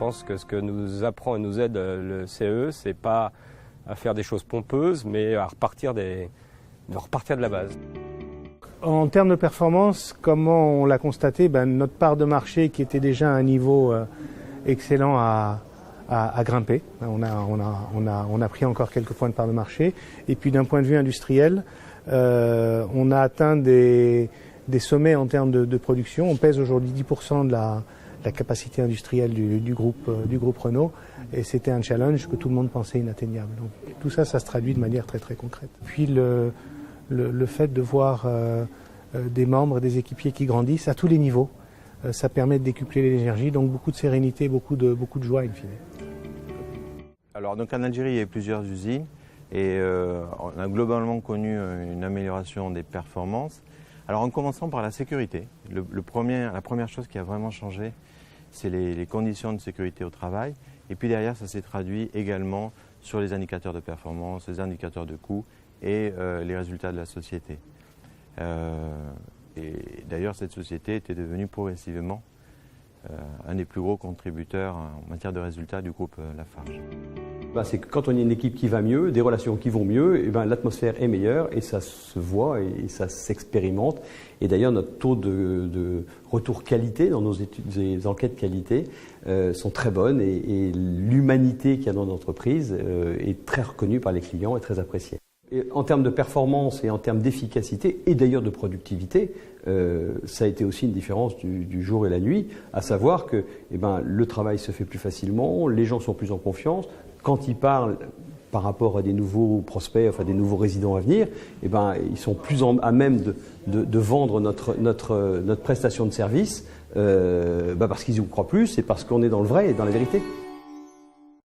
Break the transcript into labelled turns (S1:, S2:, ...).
S1: pense que ce que nous apprend et nous aide le CE, c'est pas à faire des choses pompeuses, mais à repartir de la base.
S2: En termes de performance, comment on l'a constaté, notre part de marché qui était déjà à un niveau excellent a grimpé. On a pris encore quelques points de part de marché. Et puis d'un point de vue industriel, on a atteint des sommets en termes de production. On pèse aujourd'hui 10% de la capacité industrielle du groupe Renault, et c'était un challenge que tout le monde pensait inatteignable. Donc, tout ça, ça se traduit de manière très très concrète. Puis le fait de voir des membres, des équipiers qui grandissent à tous les niveaux, ça permet de décupler l'énergie, donc beaucoup de sérénité, beaucoup de joie in fine.
S3: Alors donc en Algérie, il y a plusieurs usines et on a globalement connu une amélioration des performances. Alors en commençant par la sécurité, la première chose qui a vraiment changé, c'est les conditions de sécurité au travail. Et puis derrière, ça s'est traduit également sur les indicateurs de performance, les indicateurs de coût et les résultats de la société. Et d'ailleurs, cette société était devenue progressivement un des plus gros contributeurs en matière de résultats du groupe Lafarge.
S4: C'est que quand on est une équipe qui va mieux, des relations qui vont mieux, l'atmosphère est meilleure et ça se voit et ça s'expérimente. Et d'ailleurs, notre taux de retour qualité dans nos études et enquêtes qualité sont très bonnes et l'humanité qu'il y a dans l'entreprise est très reconnue par les clients et très appréciée. Et en termes de performance et en termes d'efficacité et d'ailleurs de productivité, ça a été aussi une différence du jour et la nuit, à savoir que le travail se fait plus facilement, les gens sont plus en confiance. Quand ils parlent par rapport à des nouveaux prospects, enfin des nouveaux résidents à venir, ils sont plus à même de vendre notre prestation de service parce qu'ils y croient plus et parce qu'on est dans le vrai et dans la vérité.